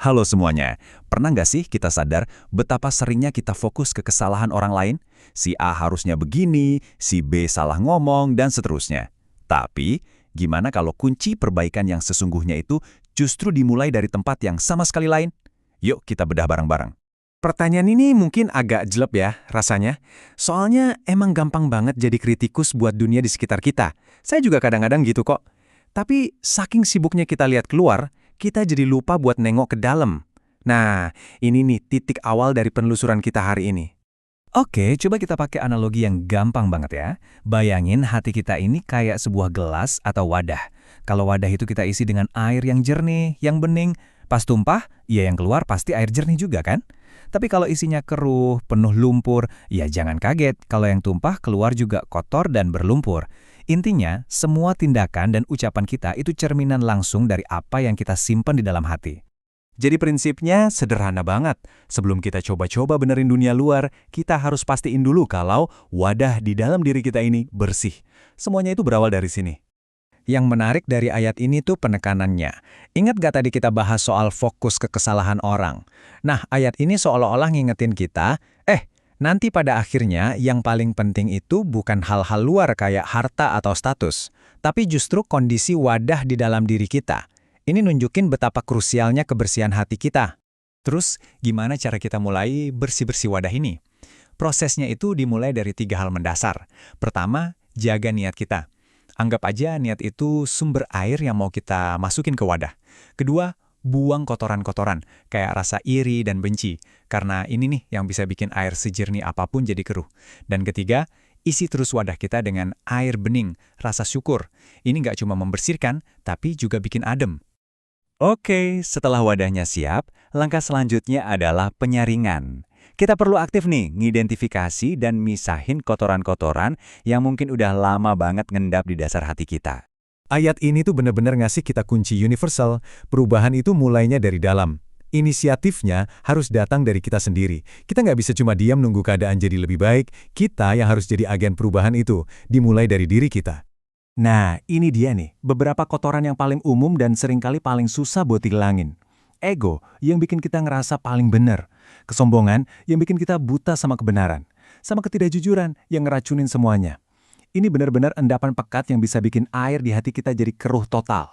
Halo semuanya, pernah nggak sih kita sadar betapa seringnya kita fokus ke kesalahan orang lain? Si A harusnya begini, si B salah ngomong, dan seterusnya. Tapi, gimana kalau kunci perbaikan yang sesungguhnya itu justru dimulai dari tempat yang sama sekali lain? Yuk kita bedah bareng-bareng. Pertanyaan ini mungkin agak jelek ya rasanya. Soalnya emang gampang banget jadi kritikus buat dunia di sekitar kita. Saya juga kadang-kadang gitu kok. Tapi saking sibuknya kita lihat keluar, kita jadi lupa buat nengok ke dalam. Nah, ini nih titik awal dari penelusuran kita hari ini. Oke, coba kita pakai analogi yang gampang banget ya. Bayangin hati kita ini kayak sebuah gelas atau wadah. Kalau wadah itu kita isi dengan air yang jernih, yang bening, pas tumpah, ya yang keluar pasti air jernih juga kan? Tapi kalau isinya keruh, penuh lumpur, ya jangan kaget kalau yang tumpah keluar juga kotor dan berlumpur. Intinya, semua tindakan dan ucapan kita itu cerminan langsung dari apa yang kita simpan di dalam hati. Jadi prinsipnya sederhana banget. Sebelum kita coba-coba benerin dunia luar, kita harus pastiin dulu kalau wadah di dalam diri kita ini bersih. Semuanya itu berawal dari sini. Yang menarik dari ayat ini tuh penekanannya. Ingat gak tadi kita bahas soal fokus ke kesalahan orang? Nah, ayat ini seolah-olah ngingetin kita, nanti pada akhirnya yang paling penting itu bukan hal-hal luar kayak harta atau status, tapi justru kondisi wadah di dalam diri kita. Ini nunjukin betapa krusialnya kebersihan hati kita. Terus, gimana cara kita mulai bersih-bersih wadah ini? Prosesnya itu dimulai dari 3 hal mendasar. Pertama, jaga niat kita. Anggap aja niat itu sumber air yang mau kita masukin ke wadah. Kedua, buang kotoran-kotoran, kayak rasa iri dan benci. Karena ini nih yang bisa bikin air sejernih apapun jadi keruh. Dan ketiga, isi terus wadah kita dengan air bening, rasa syukur. Ini nggak cuma membersihkan, tapi juga bikin adem. Oke, setelah wadahnya siap, langkah selanjutnya adalah penyaringan. Kita perlu aktif nih, ngidentifikasi dan misahin kotoran-kotoran yang mungkin udah lama banget ngendap di dasar hati kita. Ayat ini tuh benar-benar ngasih kita kunci universal. Perubahan itu mulainya dari dalam. Inisiatifnya harus datang dari kita sendiri. Kita nggak bisa cuma diam nunggu keadaan jadi lebih baik. Kita yang harus jadi agen perubahan itu, dimulai dari diri kita. Nah, ini dia nih, beberapa kotoran yang paling umum dan seringkali paling susah buat dihilangin. Ego, yang bikin kita ngerasa paling benar. Kesombongan, yang bikin kita buta sama kebenaran. Sama ketidakjujuran, yang ngeracunin semuanya. Ini benar-benar endapan pekat yang bisa bikin air di hati kita jadi keruh total.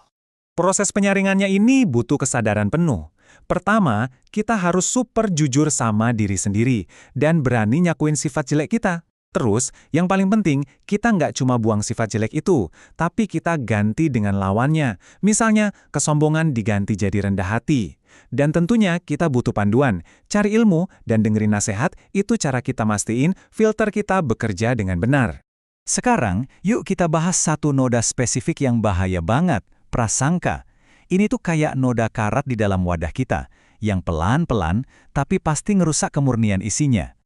Proses penyaringannya ini butuh kesadaran penuh. Pertama, kita harus super jujur sama diri sendiri dan berani nyakuin sifat jelek kita. Terus, yang paling penting, kita nggak cuma buang sifat jelek itu, tapi kita ganti dengan lawannya. Misalnya, kesombongan diganti jadi rendah hati. Dan tentunya kita butuh panduan. Cari ilmu dan dengerin nasihat, itu cara kita mastiin filter kita bekerja dengan benar. Sekarang, yuk kita bahas satu noda spesifik yang bahaya banget, prasangka. Ini tuh kayak noda karat di dalam wadah kita, yang pelan-pelan tapi pasti ngerusak kemurnian isinya.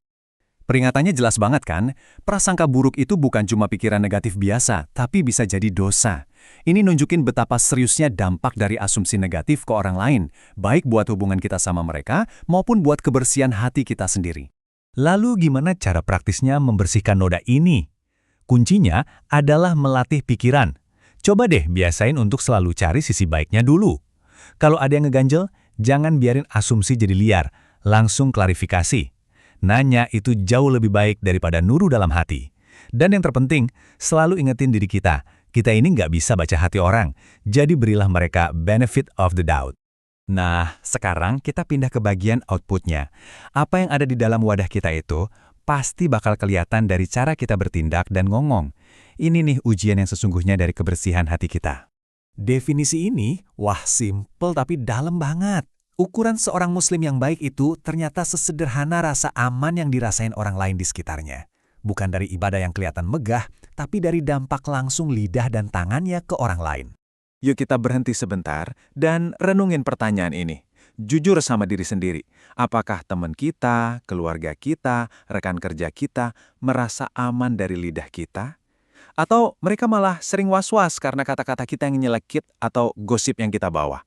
Peringatannya jelas banget kan? Prasangka buruk itu bukan cuma pikiran negatif biasa, tapi bisa jadi dosa. Ini nunjukin betapa seriusnya dampak dari asumsi negatif ke orang lain, baik buat hubungan kita sama mereka maupun buat kebersihan hati kita sendiri. Lalu gimana cara praktisnya membersihkan noda ini? Kuncinya adalah melatih pikiran. Coba deh biasain untuk selalu cari sisi baiknya dulu. Kalau ada yang ngeganjel, jangan biarin asumsi jadi liar, langsung klarifikasi. Nanya itu jauh lebih baik daripada nuru dalam hati. Dan yang terpenting, selalu ingetin diri kita ini nggak bisa baca hati orang, jadi berilah mereka benefit of the doubt. Nah, sekarang kita pindah ke bagian outputnya. Apa yang ada di dalam wadah kita itu, pasti bakal kelihatan dari cara kita bertindak dan ngomong. Ini nih ujian yang sesungguhnya dari kebersihan hati kita. Definisi ini, wah simple tapi dalam banget. Ukuran seorang muslim yang baik itu ternyata sesederhana rasa aman yang dirasain orang lain di sekitarnya. Bukan dari ibadah yang kelihatan megah, tapi dari dampak langsung lidah dan tangannya ke orang lain. Yuk kita berhenti sebentar dan renungin pertanyaan ini. Jujur sama diri sendiri, apakah teman kita, keluarga kita, rekan kerja kita merasa aman dari lidah kita? Atau mereka malah sering was-was karena kata-kata kita yang nyelekit atau gosip yang kita bawa?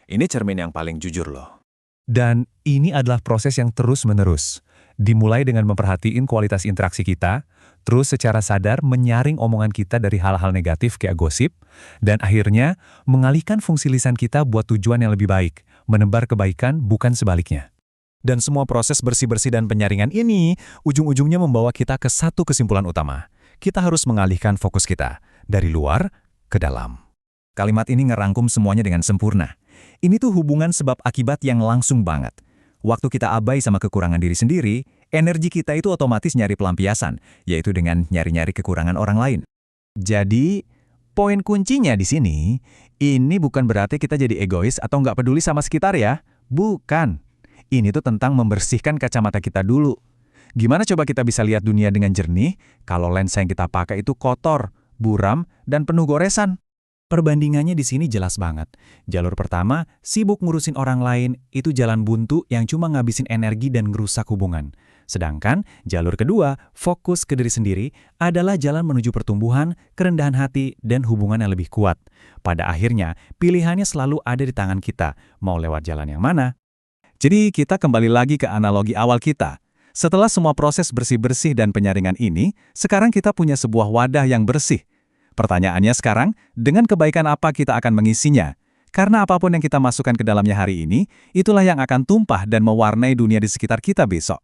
Ini cermin yang paling jujur loh. Dan ini adalah proses yang terus-menerus. Dimulai dengan memperhatiin kualitas interaksi kita, terus secara sadar menyaring omongan kita dari hal-hal negatif kayak gosip, dan akhirnya mengalihkan fungsi lisan kita buat tujuan yang lebih baik, menebar kebaikan bukan sebaliknya. Dan semua proses bersih-bersih dan penyaringan ini, ujung-ujungnya membawa kita ke satu kesimpulan utama. Kita harus mengalihkan fokus kita dari luar ke dalam. Kalimat ini ngerangkum semuanya dengan sempurna. Ini tuh hubungan sebab akibat yang langsung banget. Waktu kita abai sama kekurangan diri sendiri, energi kita itu otomatis nyari pelampiasan, yaitu dengan nyari-nyari kekurangan orang lain. Jadi, poin kuncinya di sini, ini bukan berarti kita jadi egois atau nggak peduli sama sekitar ya. Bukan. Ini tuh tentang membersihkan kacamata kita dulu. Gimana coba kita bisa lihat dunia dengan jernih kalau lensa yang kita pakai itu kotor, buram, dan penuh goresan? Perbandingannya di sini jelas banget. Jalur pertama, sibuk ngurusin orang lain, itu jalan buntu yang cuma ngabisin energi dan ngerusak hubungan. Sedangkan jalur kedua, fokus ke diri sendiri, adalah jalan menuju pertumbuhan, kerendahan hati, dan hubungan yang lebih kuat. Pada akhirnya, pilihannya selalu ada di tangan kita, mau lewat jalan yang mana. Jadi kita kembali lagi ke analogi awal kita. Setelah semua proses bersih-bersih dan penyaringan ini, sekarang kita punya sebuah wadah yang bersih. Pertanyaannya sekarang, dengan kebaikan apa kita akan mengisinya? Karena apapun yang kita masukkan ke dalamnya hari ini, itulah yang akan tumpah dan mewarnai dunia di sekitar kita besok.